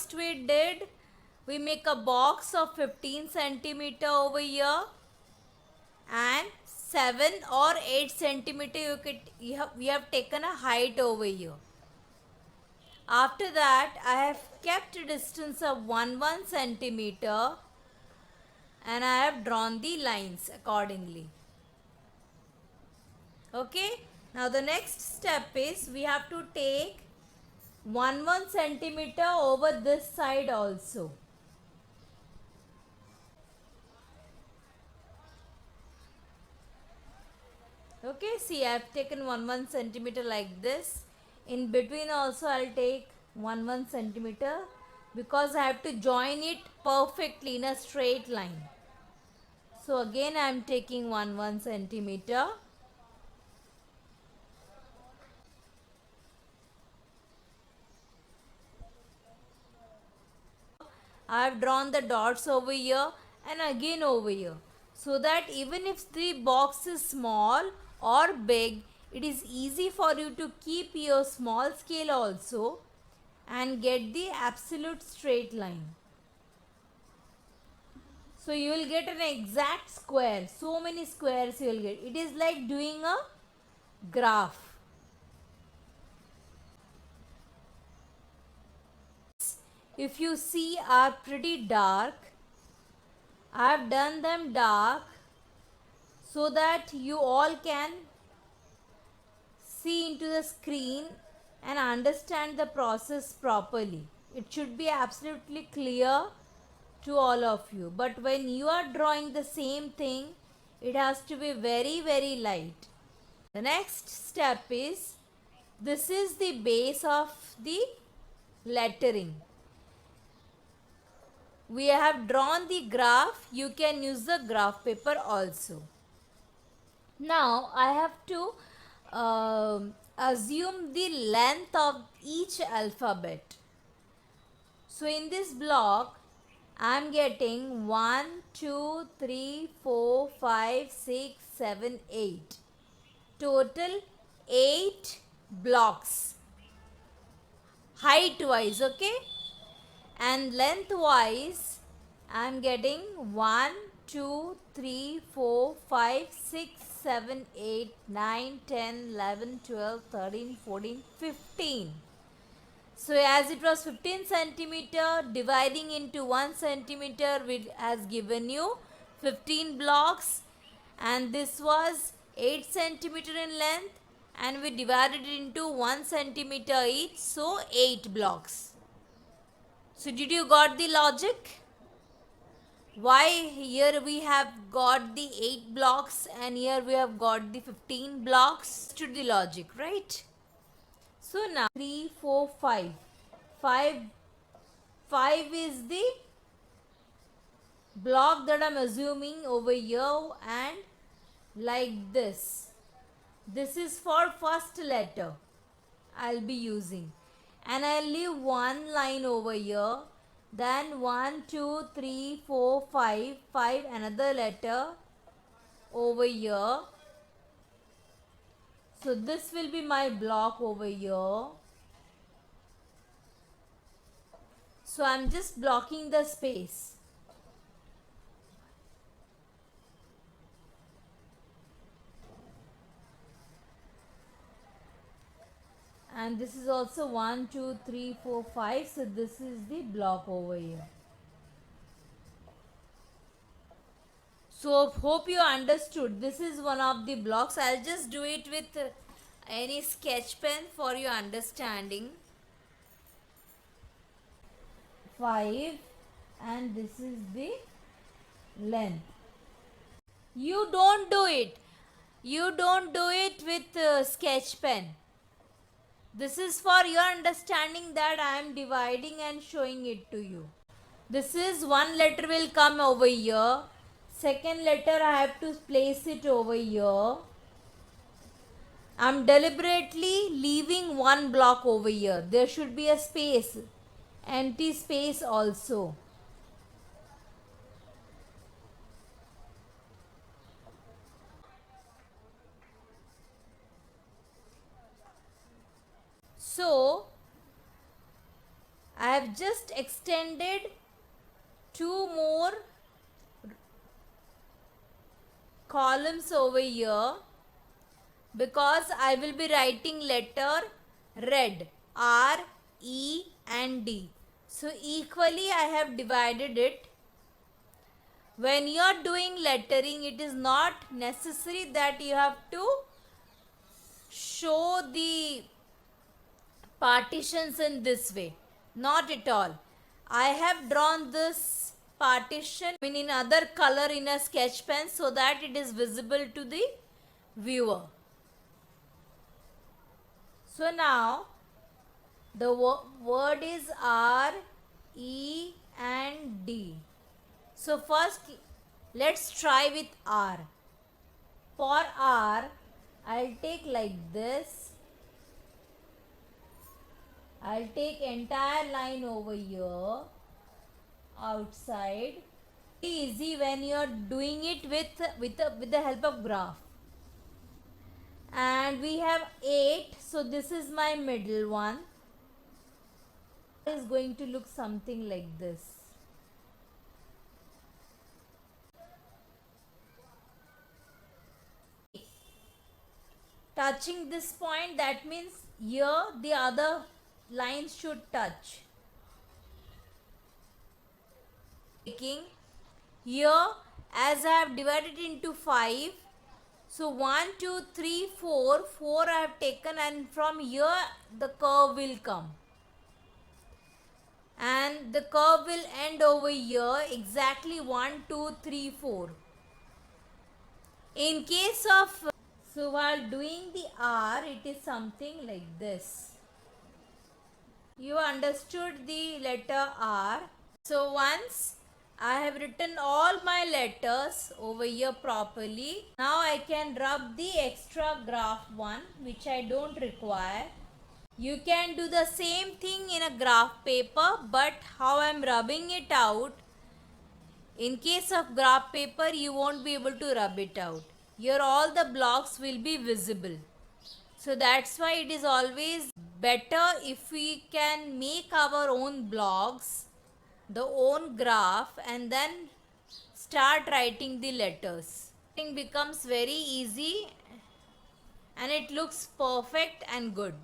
first we did, we make a box of 15 centimeter over here and 7 or 8 centimeter we have taken a height over here. After that, I have kept a distance of 1 centimeter and I have drawn the lines accordingly. Okay, now the next step is we have to take 1 centimeter over this side also. Okay, see, I have taken 1 centimeter like this. In between also I'll take 1 centimeter because I have to join it perfectly in a straight line. So again I am taking 1 centimeter. I have drawn the dots over here and again over here, so that even if the box is small or big, it is easy for you to keep your small scale also and get the absolute straight line. So you will get an exact square. So many squares you will get. It is like doing a graph. If you see are pretty dark, I have done them dark so that you all can see into the screen and understand the process properly. It should be absolutely clear to all of you. But when you are drawing the same thing, it has to be very, very light. The next step is, this is the base of the lettering. We have drawn the graph. You can use the graph paper also. Now I have to assume the length of each alphabet. So in this block, I am getting 1, 2, 3, 4, 5, 6, 7, 8. Total 8 blocks. Height wise, okay? And length wise, I am getting 1, 2, 3, 4, 5, 6, 7, 8, 9, 10, 11, 12, 13, 14, 15. So as it was 15 centimeter, dividing into 1 centimeter has given you 15 blocks, and this was 8 centimeter in length, and we divided it into 1 centimeter each, so 8 blocks. So did you got the logic? Why here we have got the 8 blocks and here we have got the 15 blocks? To the logic, right? So now 3, 4, 5. 5 is the block that I'm assuming over here, and like this. This is for first letter I'll be using. And I'll leave one line over here. Then 1, 2, 3, 4, 5. 5 another letter over here. So this will be my block over here. So I'm just blocking the space. And this is also 1, 2, 3, 4, 5. So this is the block over here. So hope you understood. This is one of the blocks. I'll just do it with any sketch pen for your understanding. 5, and this is the length. You don't do it. You don't do it with sketch pen. This is for your understanding that I am dividing and showing it to you. This is one letter will come over here. Second letter I have to place it over here. I am deliberately leaving one block over here. There should be a space, empty space also. So I I have just extended 2 more columns over here because I will be writing letter red, R, E and D. So equally I have divided it. When you are doing lettering, it is not necessary that you have to show the partitions in this way. Not at all. I have drawn this partition in other color in a sketch pen so that it is visible to the viewer. So now the word is R, E and D. So first let's try with R. For R, I'll take like this. I'll take entire line over here outside. Easy when you are doing it with the help of graph. And we have 8, so this is my middle one. It is going to look something like this. Touching this point, that means here the other lines should touch. Here, as I have divided into 5, so 1, 2, 3, 4, 4 I have taken, and from here the curve will come. And the curve will end over here exactly 1, 2, 3, 4. In case of, so while doing the R, it is something like this. You understood the letter R. So once I have written all my letters over here properly, now I can rub the extra graph one which I don't require. You can do the same thing in a graph paper, but how I am rubbing it out, in case of graph paper you won't be able to rub it out. Here all the blocks will be visible. So that's why it is always better if we can make our own blocks, the own graph, and then start writing the letters. It becomes very easy and it looks perfect and good.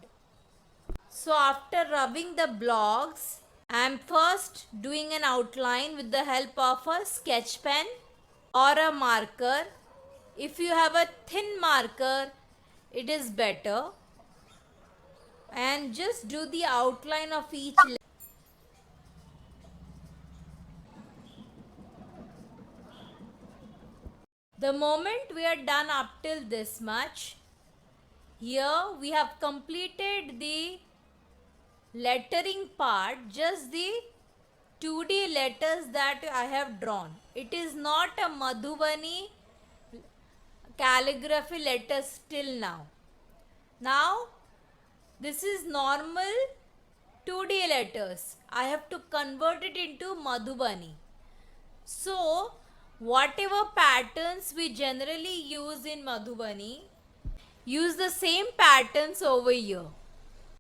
So after rubbing the blocks, I am first doing an outline with the help of a sketch pen or a marker. If you have a thin marker, it is better. And just do the outline of each letter. The moment we are done up till this much, here we have completed the lettering part, just the 2D letters that I have drawn. It is not a Madhubani calligraphy letters till now. Now this is normal 2D letters. I have to convert it into Madhubani. So whatever patterns we generally use in Madhubani, use the same patterns over here.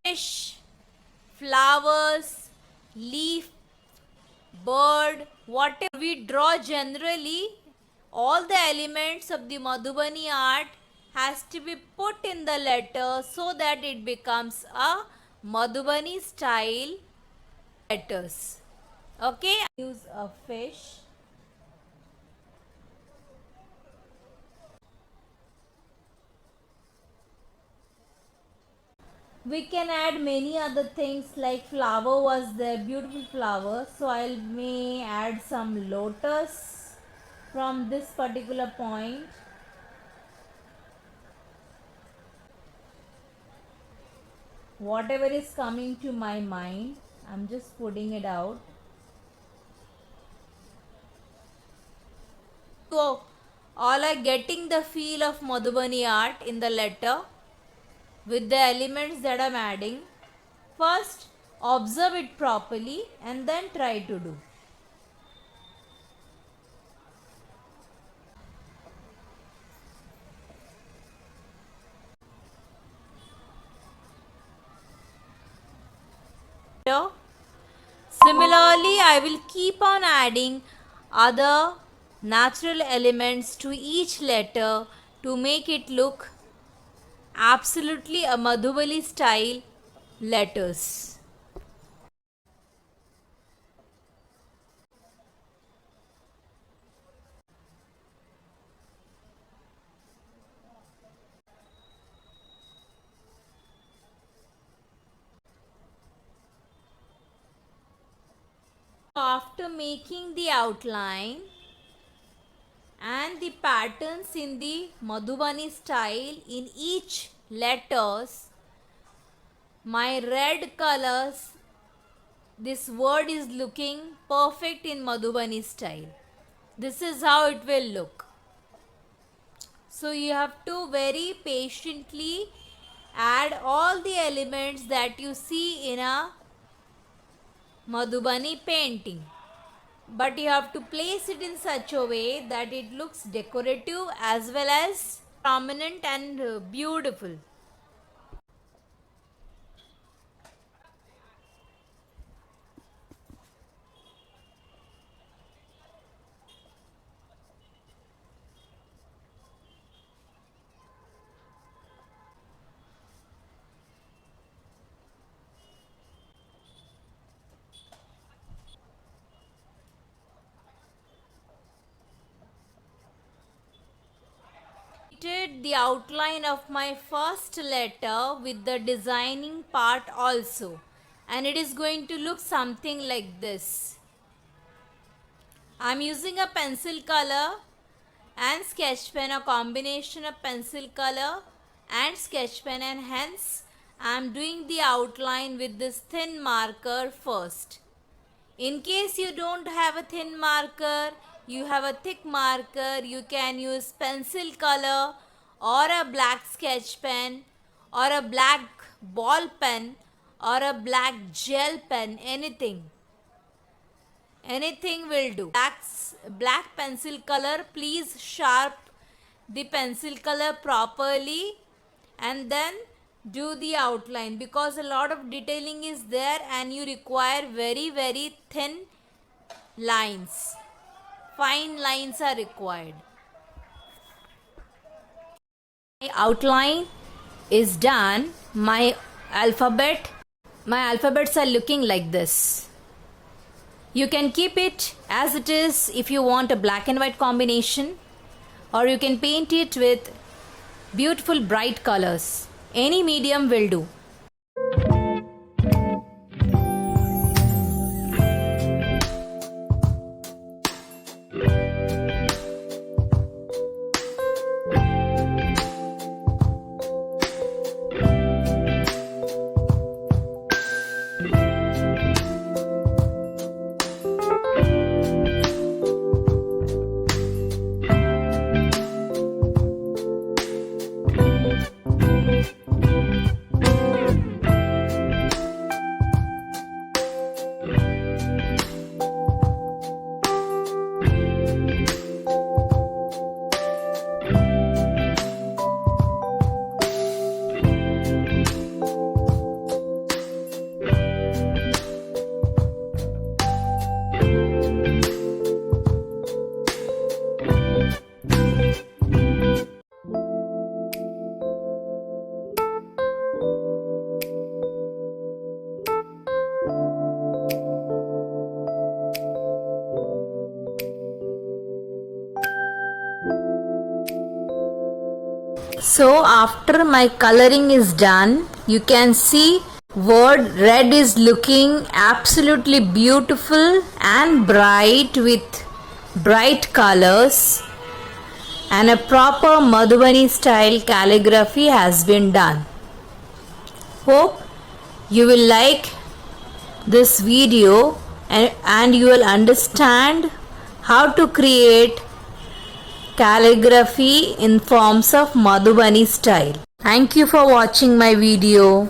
Fish, flowers, leaf, bird, whatever we draw generally, all the elements of the Madhubani art has to be put in the letter so that it becomes a Madhubani style letters. Okay, use a fish. We can add many other things like flower was there, beautiful flower. So I may add some lotus from this particular point. Whatever is coming to my mind, I'm just putting it out. So all are getting the feel of Madhubani art in the letter with the elements that I'm adding. First observe it properly and then try to do. I will keep on adding other natural elements to each letter to make it look absolutely a Madhubali style letters. After making the outline and the patterns in the Madhubani style in each letters, my red colors, this word is looking perfect in Madhubani style. This is how it will look. So you have to very patiently add all the elements that you see in a Madhubani painting. But you have to place it in such a way that it looks decorative as well as prominent and beautiful. Did the outline of my first letter with the designing part also, and it is going to look something like this. I am using a pencil color and sketch pen, a combination of pencil color and sketch pen, and hence I am doing the outline with this thin marker first. In case you don't have a thin marker, you have a thick marker, you can use pencil color or a black sketch pen or a black ball pen or a black gel pen, anything. Anything will do. Black pencil color, please sharp the pencil color properly and then do the outline, because a lot of detailing is there and you require very thin lines. Fine lines are required. My outline is done. My alphabets are looking like this. You can keep it as it is if you want a black and white combination, or you can paint it with beautiful bright colors. Any medium will do. So after my coloring is done, you can see word red is looking absolutely beautiful and bright with bright colors, and a proper Madhubani style calligraphy has been done. Hope you will like this video and you will understand how to create calligraphy in forms of Madhubani style. Thank you for watching my video.